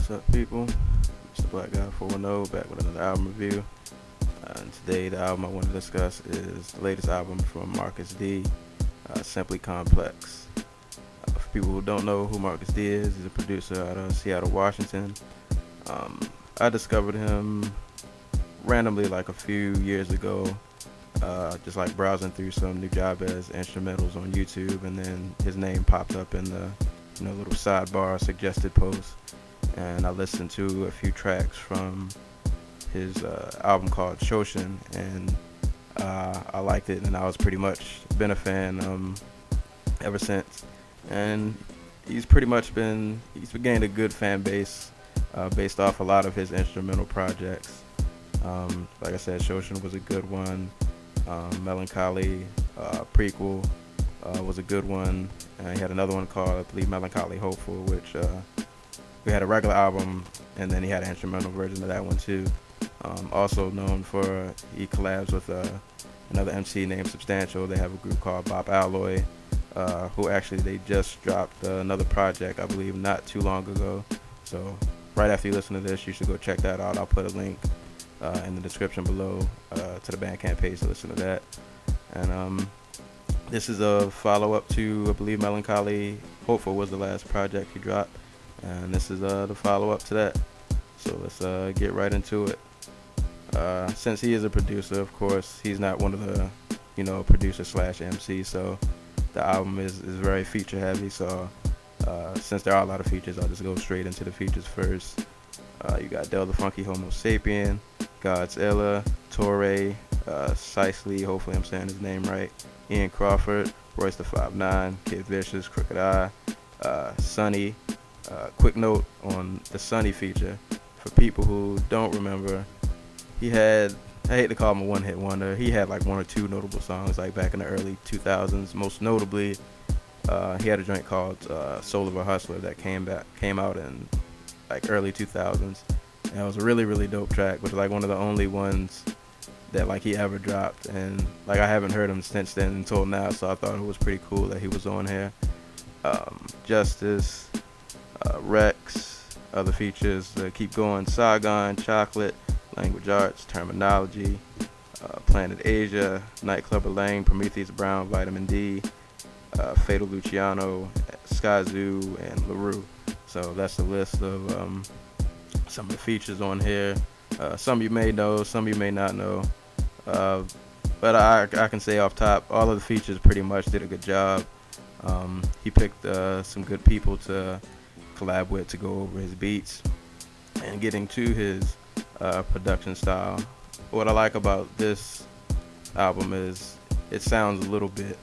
What's up, people? It's the Black Guy 410 back with another album review. And today, the album I want to discuss is the latest album from Marcus D, Simply Complex. For people who don't know who Marcus D is, he's a producer out of Seattle, Washington. I discovered him randomly like a few years ago, just like browsing through some Nujabes instrumentals on YouTube, and then his name popped up in the little sidebar suggested post, and I listened to a few tracks from his album called Shoshin, and I liked it, and I was pretty much been a fan ever since. And he's gained a good fan base based off a lot of his instrumental projects. Like I said, Shoshin was a good one. Melancholy Prequel was a good one. He had another one called, I believe, Melancholy Hopeful, which we had a regular album, and then he had an instrumental version of that one too. Also known for, he collabs with another MC named Substantial. They have a group called Bop Alloy, who actually they just dropped another project, I believe, not too long ago. So right after you listen to this, you should go check that out. I'll put a link in the description below to the Bandcamp page to listen to that. And this is a follow-up to, I believe, Melancholy Hopeful was the last project he dropped, and this is the follow-up to that. So let's get right into it. Since he is a producer, of course, he's not one of the producer slash MC, so the album is very feature heavy. So since there are a lot of features, I'll just go straight into the features first. You got Del the Funky Homo Sapien, Godzilla, Torre, Sicely, hopefully I'm saying his name right, Ian Crawford, Royce the 5'9", Kid Vicious, Crooked Eye, Sunny. Quick note on the Sunny feature, for people who don't remember, he had, I hate to call him a one-hit wonder, he had like one or two notable songs like back in the early 2000s. Most notably, he had a joint called Soul of a Hustler that came out in like early 2000s, and it was a really dope track, but like one of the only ones that like he ever dropped, and like I haven't heard him since then until now, so I thought it was pretty cool that he was on here. Justice, Rex, other features, Keep Going, Saigon, Chocolate, Language Arts, Terminology, Planet Asia, Nightclubber Lane, Prometheus Brown, Vitamin D, Fatal Luciano, Sky Zoo, and LaRue. So that's the list of some of the features on here. Some you may know, some you may not know. But I can say off top, all of the features pretty much did a good job. He picked some good people to collab with to go over his beats. And getting to his production style, what I like about this album is it sounds a little bit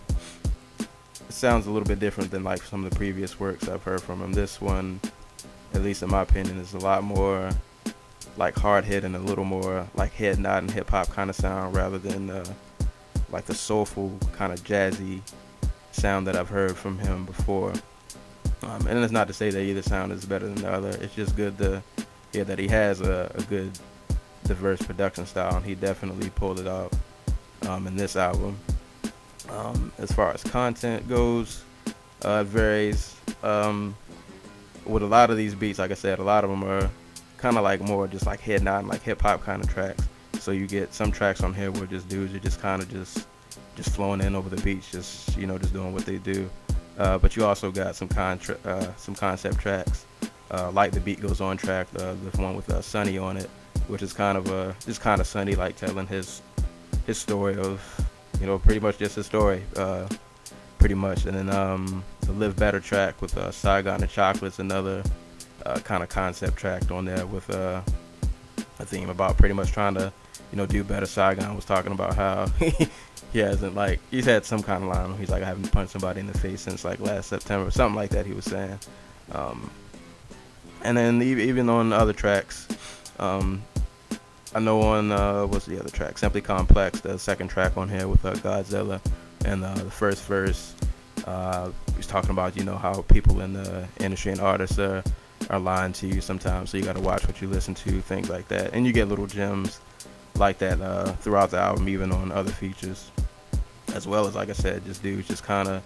different than like some of the previous works I've heard from him. This one, at least in my opinion, is a lot more like hard hitting, a little more like head nodding hip hop kind of sound, rather than like the soulful kind of jazzy sound that I've heard from him before. And it's not to say that either sound is better than the other. It's just good to hear that he has a good diverse production style, and he definitely pulled it out in this album. As far as content goes, it varies. With a lot of these beats, like I said, a lot of them are kind of like more just like head nodding, like hip hop kind of tracks. So you get some tracks on here where just dudes are just kind of just flowing in over the beats, just doing what they do. But you also got some concept tracks, like the Beat Goes On track, the one with Sunny on it, which is kind of Sunny like telling his story of pretty much just his story, pretty much. And then the Live Better track with Saigon and Chocolate's another kind of concept track on there with a theme about pretty much trying to do better. Saigon was talking about how he's had some kind of line where he's like, I haven't punched somebody in the face since like last September, something like that he was saying. And then even on other tracks, I know on what's the other track, Simply Complex, the second track on here with Godzilla, and the first verse, he's talking about how people in the industry and artists are lying to you sometimes, so you got to watch what you listen to, things like that. And you get little gems like that throughout the album, even on other features, as well as, like I said, just dudes just kind of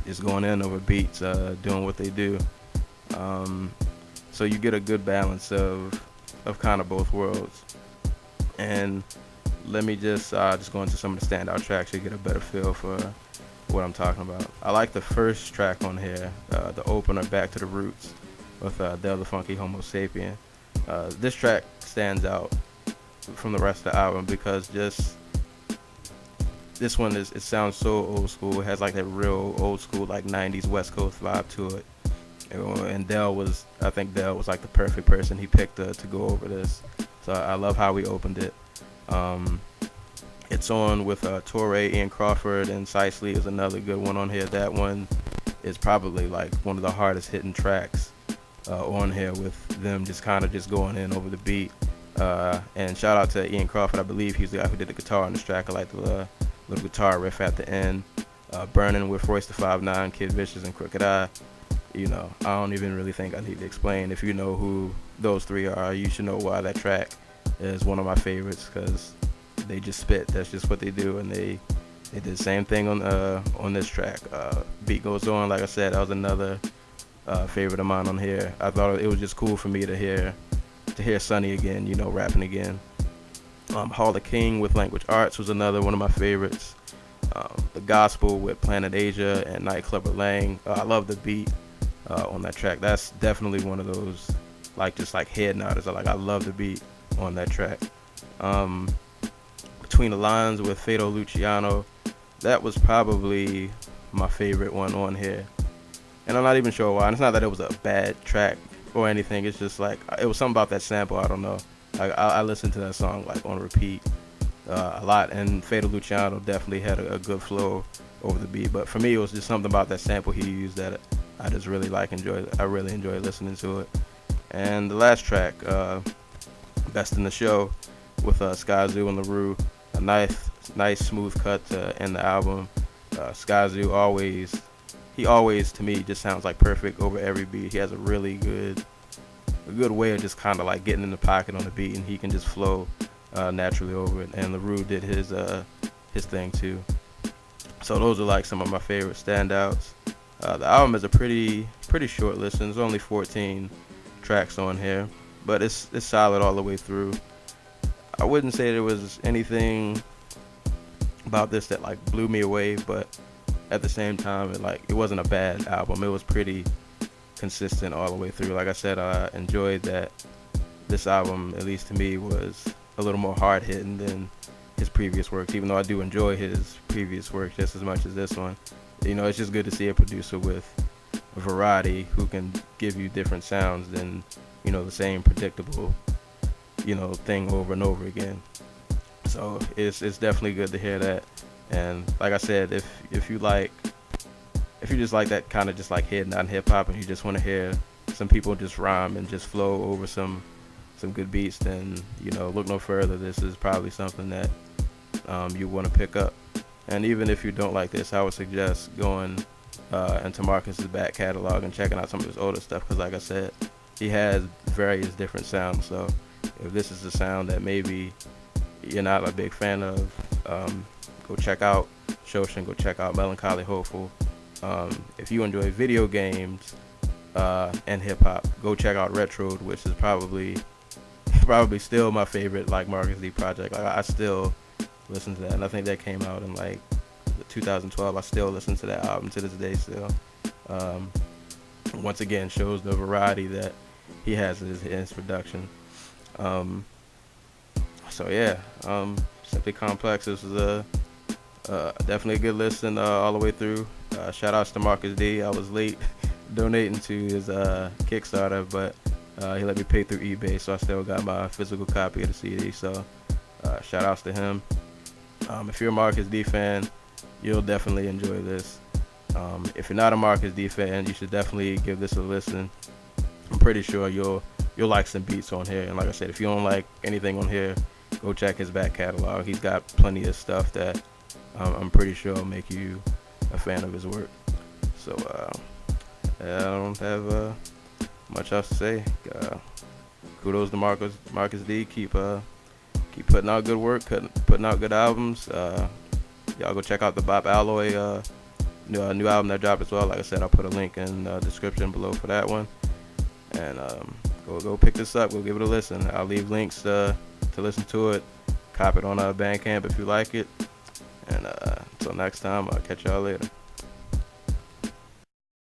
just going in over beats, doing what they do. So you get a good balance of kind of both worlds. And let me just go into some of the standout tracks so you get a better feel for what I'm talking about. I like the first track on here, the opener, Back to the Roots, with Del the Funky Homo Sapien. This track stands out from the rest of the album because just this one it sounds so old school. It has like that real old school like 90s West Coast vibe to it. And I think Del was like the perfect person he picked to go over this. So I love how we opened it. It's on with Torre, Ian Crawford, and Sicely is another good one on here. That one is probably like one of the hardest hitting tracks on here, with them just kind of just going in over the beat. And shout out to Ian Crawford. I believe he's the guy who did the guitar on this track. I like the little guitar riff at the end. Burning with Royce the 5'9", Kid Vicious, and Crooked I. You know, I don't even really think I need to explain. If you know who those three are, you should know why that track is one of my favorites, because they just spit. That's just what they do, and they did the same thing on this track. Beat Goes On, like I said, that was another favorite of mine on here. I thought it was just cool for me to hear Sonny again, you know, rapping again. Hall of King with Language Arts was another one of my favorites. The Gospel with Planet Asia and Nightclubber Lang. I love the beat on that track. That's definitely one of those just like head nodders. I love the beat on that track. Between the Lines with Fado Luciano, that was probably my favorite one on here. And I'm not even sure why. And it's not that it was a bad track or anything. It's just like it was something about that sample. I don't know. I listened to that song like on repeat a lot, and Fado Luciano definitely had a good flow over the beat. But for me, it was just something about that sample he used that I just really enjoyed. I really enjoyed listening to it. And the last track, Best in the Show, with Skyzoo and LaRue, a nice smooth cut to end the album. Skyzoo always to me just sounds like perfect over every beat. He has a really good way of just kind of like getting in the pocket on the beat, and he can just flow naturally over it. And LaRue did his thing too. So those are like some of my favorite standouts. The album is a pretty short listen. There's only 14 tracks on here, but it's solid all the way through. I wouldn't say there was anything about this that like blew me away, but at the same time, it wasn't a bad album. It was pretty consistent all the way through. Like I said, I enjoyed that this album, at least to me, was a little more hard hitting than his previous works, even though I do enjoy his previous work just as much as this one. You know, it's just good to see a producer with a variety who can give you different sounds than, you know, the same predictable, you know, thing over and over again. So it's definitely good to hear that. And like I said, if you just like that kind of just like head nod hip hop, and you just want to hear some people just rhyme and just flow over some good beats, then, you know, look no further. This is probably something that you want to pick up. And even if you don't like this, I would suggest going into Marcus's back catalog and checking out some of his older stuff, because like I said, he has various different sounds. So if this is a sound that maybe you're not a big fan of, go check out Shoshin, go check out Melancholy Hopeful. If you enjoy video games and hip hop, go check out Retroed, which is probably still my favorite like Marcus D project. Like, I still listen to that, and I think that came out in like 2012. I still listen to that album to this day still. Once again, shows the variety that he has in his production. So yeah, Simply Complex. This was definitely a good listen all the way through. Shout outs to Marcus D. I was late donating to his Kickstarter, but he let me pay through eBay, so I still got my physical copy of the CD. So shout outs to him. If you're a Marcus D fan, you'll definitely enjoy this. If you're not a Marcus D fan, you should definitely give this a listen. I'm pretty sure you'll like some beats on here. And like I said, if you don't like anything on here, go check his back catalog. He's got plenty of stuff that I'm pretty sure will make you a fan of his work. So I don't have much else to say. Kudos to Marcus D. Keep putting out good work, putting out good albums. Y'all go check out the Bop Alloy new album that dropped as well. Like I said, I'll put a link in the description below for that one. And go pick this up. Go give it a listen. I'll leave links to listen to it. Cop it on Bandcamp if you like it. And until next time, I'll catch y'all later.